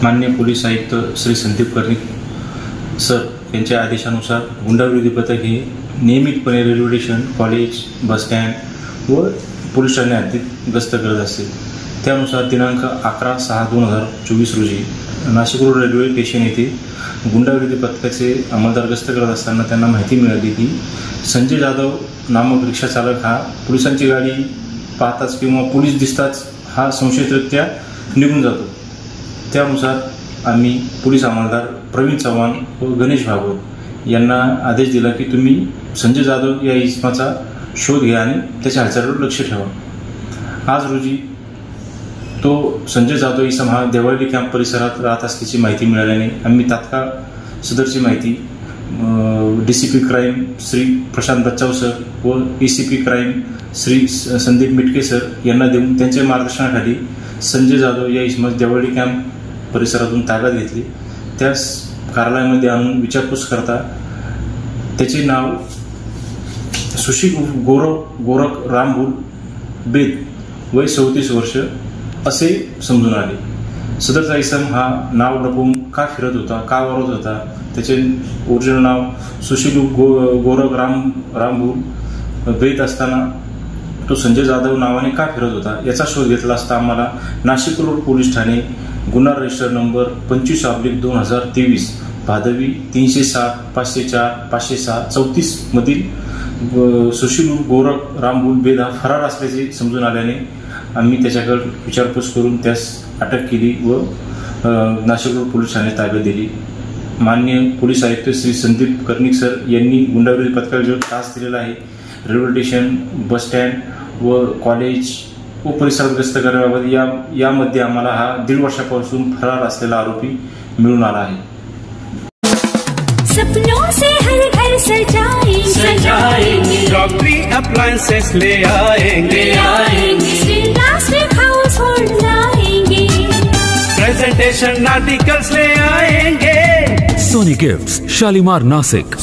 माननीय पोलीस आयुक्त श्री संदीप कर्णिक सर यांच्या आदेशानुसार गुंडाविरोधी पथक हे नियमितपणे railway station, college, bus stand व पोलीस ठाणे हद्दीत गस्त करत असते। त्यानुसार दिनांक 11/6/2024 रोजी नाशिक रोड रेल्वे स्टेशन येथे गुंडाविरोधी पथकाचे अंमलदार गस्त करत असताना त्यांना माहिती मिळाली की संजय जाधव नामक रिक्षा चालक हा पोलिसांची गाडी पाहताच किंवा पोलीस दिसताच हा संशयितरित्या निघून जातो। त्यानुसार आम्ही पोलीस अंमलदार प्रवीण चव्हाण व गणेश भागवत यांना आदेश दिला की तुम्ही संजय जाधव या इसमाचा शोध घ्या आणि त्याच्या हालचालीवर लक्ष ठेवा। आज रोजी तो संजय जाधव इसम हा देवळी कॅम्प परिसरात राहत असल्याची माहिती मिळाल्याने आम्ही तात्काळ सदरची माहिती DCP क्राईम श्री प्रशांत बच्चाव सर व ACP crime Shri Sandeep Mitke sir यांना देऊन त्यांच्या मार्गदर्शनाखाली संजय जाधव या इसमास देवळी कॅम्प परिसरातून ताब्यात घेतली। त्यास कार्यालयामध्ये आणून विचारपूस करता त्याचे नाव सुशील गोरख रामभूल बेद वय 34 वर्ष असे समजून आले। सदरचा इसम हा नाव लपवून का फिरत होता, का वावरत होता, त्याचे ओरिजिनल नाव सुशील गोरख रामभूल बेद असताना तो संजय जाधव नावाने का फिरत होता याचा शोध घेतला असता आम्हाला नाशिक रोड पोलीस ठाणे गुन्हा रजिस्टर नंबर 25/2023 भादवी 307-504-506-34 मधील सुशील गोरख रामभूल बेद हा फरार असल्याचे समजून आल्याने आम्ही त्याच्याकडे विचारपूस करून त्यास अटक केली व नाशिक रोड पोलीस ठाणे ताब्यात दिली। माननीय पोलीस आयुक्त श्री संदीप कर्णिक सर यांनी गुंडाविरोधी पथकाला जो टास्क दिलेला आहे रेल्वे स्टेशन, बस स्टँड व कॉलेज व परिसरात गस्त करण्याबाबत यामध्ये आम्हाला हा 1.5 वर्षापासून फरार असलेला आरोपी मिळून आला आहे। सपनों से हर घर सजाएंगे, क्रॉकरी अप्लायंसेस ले आएंगे, हाउस होल्ड लाएंगे, प्रेजेंटेशन आर्टिकल्स ले आएंगे। सोनी गिफ्ट्स, शालीमार, नासिक।